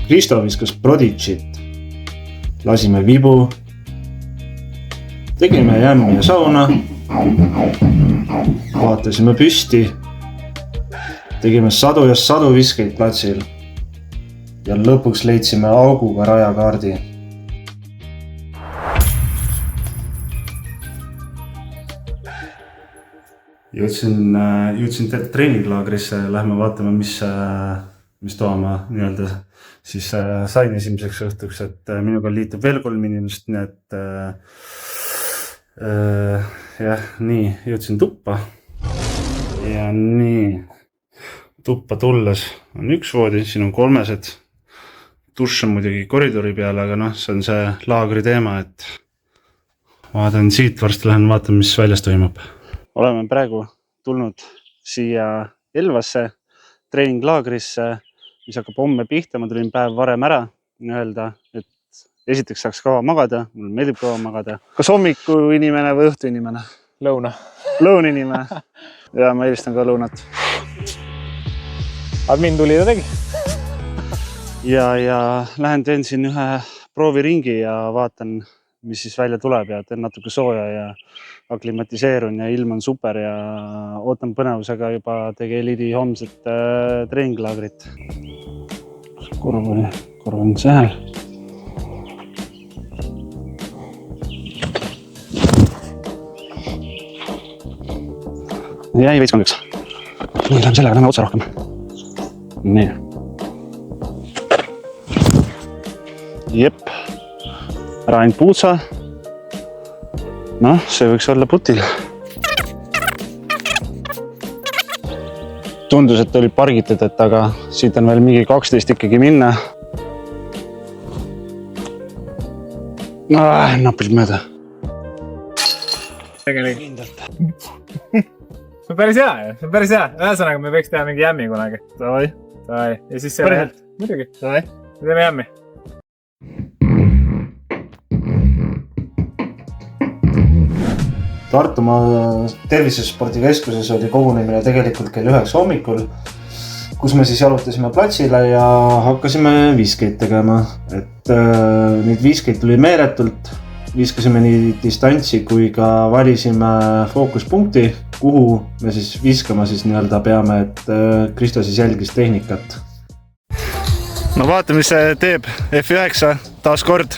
Risto viskas Prodigit. Lasime vibu. Tegime jämmi ja sauna. Vaatasime püsti. Tegime sadu ja sadu viskeid platsil. Ja lõpuks leidsime auguga rajakaardi. Jõudsin treeninglaagrisse. Lähme vaatame, mis tooma nii-öelda siis sain esimeseks õhtuks, et minuga liitub veel 3 inimest, nii et jah, nii, jõudsin tuppa ja nii, tuppa tulles on 1 voodi, siin on 3, dušš on muidugi koridori peale, aga see on see laagri teema, et vaatan siit, varsti lähen vaatan, mis väljas toimub. Oleme praegu tulnud siia Elvasse treeninglaagrisse, mis hakkab homme pihta, ma tulin päev varem ära öelda, et esiteks saaks kaua magada, mulle meeldib kaua magada. Kas hommiku inimene või õhtu inimene? Lõuna. Lõun inimene. Ja ma eelistan ka lõunat. Admin tuli ja tegi. Ja lähen teen siin ühe prooviringi ja vaatan, mis siis välja tuleb ja teen natuke sooja ja aklimatiseerun ja ilm on super ja ootan põnevusega juba TG Elite'i homset treeninglaagrit. Korv on seal. Jäi veits kangeks. Nii, lähme sellega, lähme otsa rohkem. Nii. Jep. Ära ainult puutsa. See võiks olla putil. Tundus, et oli pargitud, aga siit on veel mingi 12 ikkagi minna. Napis mööda. Tegelikult. See on päris hea, see on päris hea. Ühesõnaga, me võiks teha mingi jämmi kunagi. Davai. Ja siis see on muidugi. Davai. Me teeme jämmi. Tartumaa tervisespordikeskuses oli kogunemine tegelikult kell 9 hommikul, kus me siis jalutasime platsile ja hakkasime viskeid tegema. Et neid viskeid tuli meeletult, viskasime nii distantsi kui ka valisime fookuspunkti, kuhu me siis viskama siis nii-öelda peame, et Kristo siis jälgis tehnikat. No vaatame, mis see teeb. F9 taas kord.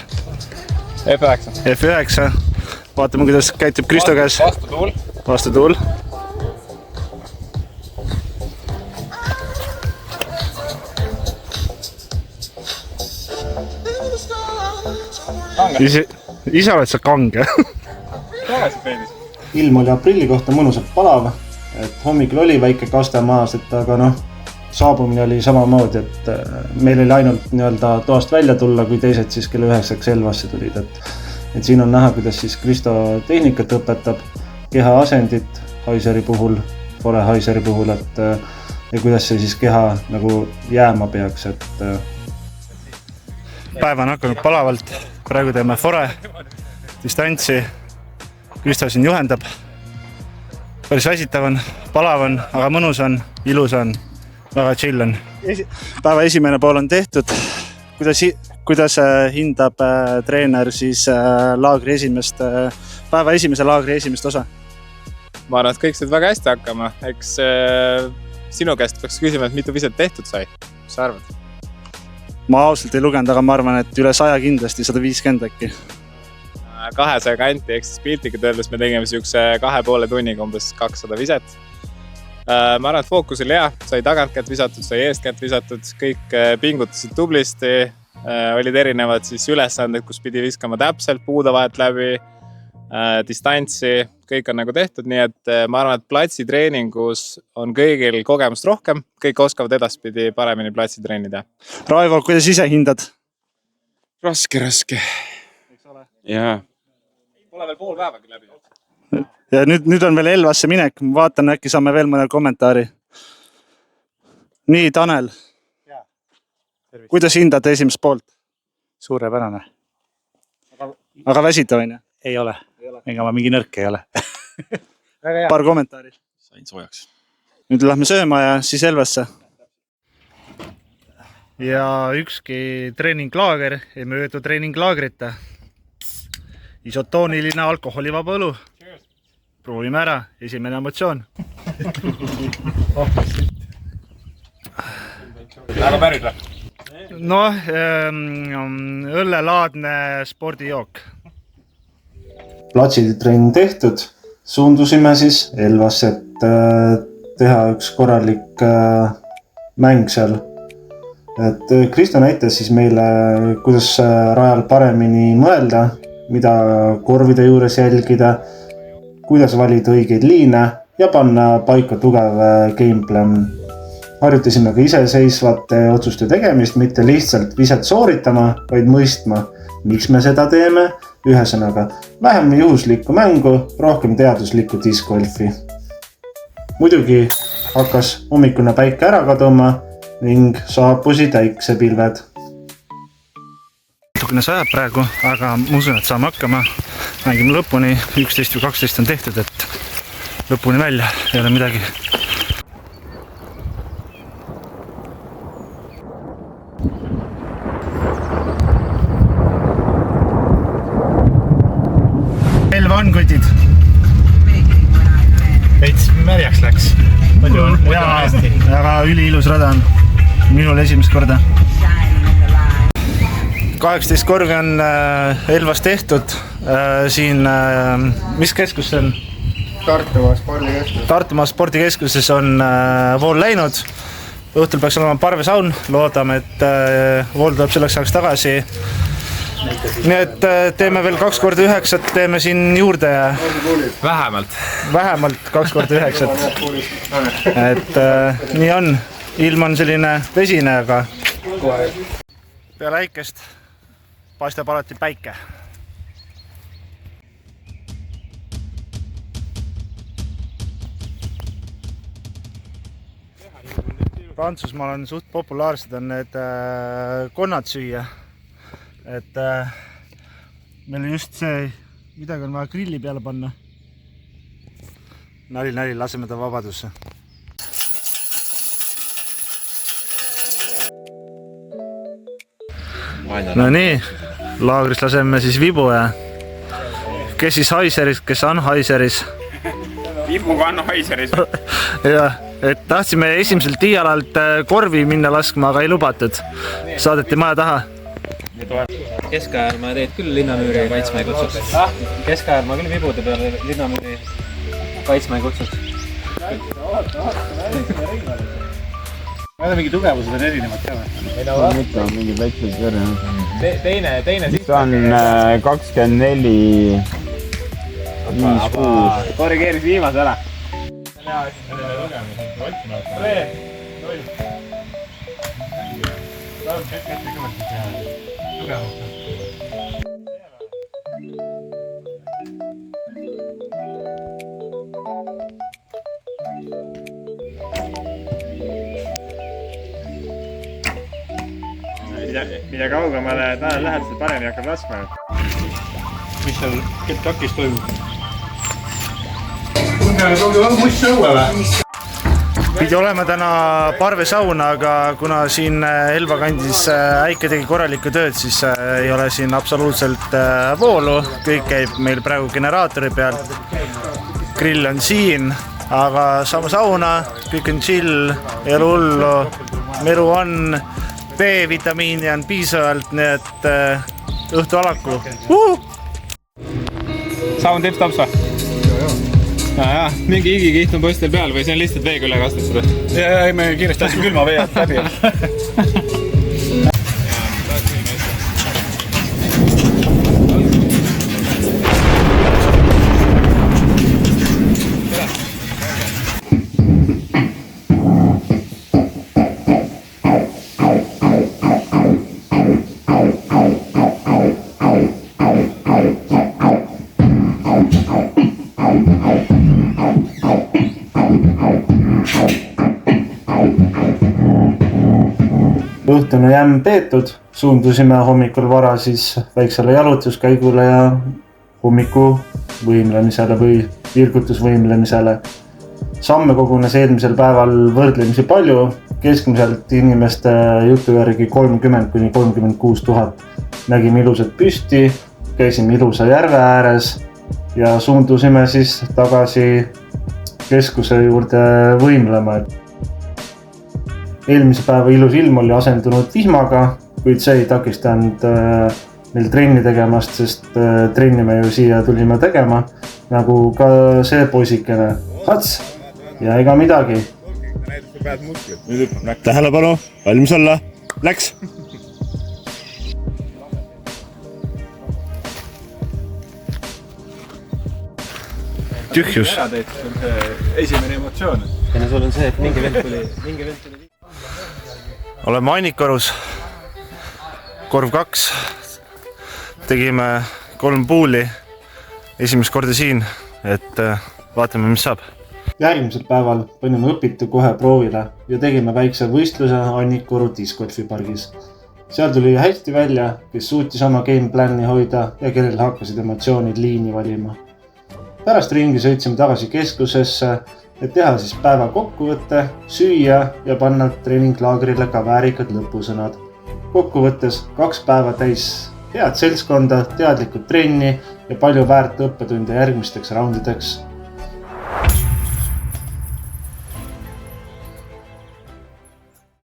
F9. Vaatame, kuidas käitub Kristo käes. Vastu tuul. Ise oled sa kange. Ilm oli aprilli kohta mõnusalt palav, et hommikul oli väike kaste maas, aga saabumine oli samamoodi, et meil oli ainult nii-öelda toast välja tulla, kui teised siis kell 9 Elvasse tulid. Et siin on näha, kuidas siis Kristo tehnikat õpetab, keha asendit Haiseri puhul, fore Haiseri puhul, ja kuidas see siis keha nagu jääma peaks. Päev on hakanud palavalt, praegu teeme fore, distantsi, Kristo siin juhendab. Päris väsitav on, palav on, aga mõnus on, ilus on, väga chill on. Päeva esimene pool on tehtud. Kuidas hindab treener siis päeva esimese laagri esimest osa? Ma arvan, et kõik said väga hästi hakkama. Eks sinu käest peaks küsima, et mitu viset tehtud sai. Mis sa arvad? Ma ausalt ei lugenud, aga ma arvan, et üle 100 kindlasti, 150 äkki. 200 kanti, eks siis piltikud öeldes me tegime siukse 2,5 tunniga umbes 200 viset. Ma arvan, et fookus oli hea, sai tagantkätt visatud, sai eestkätt visatud, kõik pingutasid tublisti, olid erinevad siis ülesanded, kus pidi viskama täpselt puude vahelt läbi, distantsi, kõik on nagu tehtud, nii et ma arvan, et platsitreeningus on kõigil kogemust rohkem, kõik oskavad edaspidi paremini platsitreeni teha. Raivo, kuidas ise hindad? Raske. Jaa. Pole veel pool päevagi läbi. Ja nüüd on veel Elvasse minek, ma vaatan, äkki saame veel mõne kommentaari. Nii, Tanel. Kuidas hindad esimest poolt? Suurepärane. Aga väsitav on ju? Ei ole. Ega ma mingi nõrk ei ole. Paar kommentaari. Sain soojaks. Nüüd lähme sööma ja siis Elvasse. ja ükski treeninglaager ei möödu treeninglaagrita. Isotooniline alkoholivaba õlu. Proovime ära, esimene emotsioon. Väga päris või? Noh, õllelaadne spordijook. Platsitrenn tehtud, suundusime siis Elvasse, et teha üks korralik mäng seal. Et Kristo näitas siis meile, kuidas rajal paremini mõelda, mida korvide juures jälgida, kuidas valida õigeid liine ja panna paika tugev gameplan. Harjutasime ka iseseisvate otsuste tegemist, mitte lihtsalt viset sooritama, vaid mõistma, miks me seda teeme. Ühesõnaga, vähem juhuslikku mängu, rohkem teaduslikku discgolfi. Muidugi hakkas hommikune päike ära kaduma ning saapusid äiksepilved. Natukene sajab praegu, aga ma usun, et saame hakkama. Mängime lõpuni, 11 või 12 on tehtud, et lõpuni välja ei ole midagi. Elva on kotid. Veits märjaks läks. Väga üliilus rada on. Minul esimest korda. 18 korvi on Elvas tehtud. Siin, mis keskus see on? Tartumaa spordikeskus. Tartumaa spordikeskuses on vool läinud. Õhtul peaks olema parvesaun. Loodame, et vool tuleb selleks ajaks tagasi. Nii et teeme veel 2x9, teeme siin juurde ja vähemalt 2x9. Et nii on, ilm on selline vesine, aga peale äikest paistab alati päike. Prantsusmaal on suht populaarsed on need konnad süüa. Et meil on just see, midagi on vaja grilli peale panna. Nali, laseme ta vabadusse. No nii, laagris laseme siis vibu ja kes siis Haiseris, kes on Haiseris? Vibuga on Haiseris. Ja, et tahtsime esimesel tiialalt korvi minna laskma, aga ei lubatud. Saadeti maja taha. Keskajal ma teed küll linnamüüri kaitsma ei kutsuks. Keskajal ma küll vibude peale linnamüüri kaitsma ei kutsuks. Need on mingi tugevused on erinevad ka või? On ikka mingi väikseid kõrne. Teine See on 24, 5, 6. korrigeeris viimase ära. Mida kaugemale lähed, seda paremini hakkab laskma. Mis seal takis toimub? Pidi olema täna parvesaun, aga kuna siin Elva kandis äike tegi korralikku tööd, siis ei ole siin absoluutselt voolu. Kõik käib meil praegu generaatori peal. Grill on siin, aga saame sauna, kõik on chill, elu hullu, meru on, B-vitamiini on piisavalt, nii et õhtu alaku. Saun tips-tops või? Ja, mingi igikiht on postil peal või see on lihtsalt veega üle kastud seda? Ja, me kiiresti asime külma vee läbi. Õhtune jämm peetud, suundusime hommikul vara siis väiksele jalutuskäigule ja hommiku võimlemisele või virgutusvõimlemisele. Samme kogunes eelmisel päeval võrdlemisi palju, keskmiselt inimeste jutu järgi 30 kuni 36 000. Nägime ilusat püsti, käisime ilusa järve ääres ja suundusime siis tagasi keskuse juurde võimlema. Eelmise päeva ilus ilm oli asendunud vihmaga, kuid see ei takistanud meil trenni tegemast, sest trenni me ju siia tulime tegema, nagu ka see poisikene. Hats ja ega midagi. Tähelepanu, valmis olla, läks! Tühjus. Esimene emotsioon. Ja sul on see, et mingi vend tuli. Oleme Annikorus, korv 2. Tegime 3 puuli esimest korda siin, et vaatame, mis saab. Järgmisel päeval panime õpitu kohe proovile ja tegime väikse võistluse Annikoru discgolfipargis. Seal tuli hästi välja, kes suutis oma gameplani hoida ja kellel hakkasid emotsioonid liini valima. Pärast ringi sõitsime tagasi keskusesse, et teha siis päeva kokkuvõtte, süüa ja panna treeninglaagrile ka väärikad lõpusõnad. Kokkuvõttes 2 päeva täis head seltskonda, teadlikud trenni ja palju väärt õppetunde järgmisteks raundideks.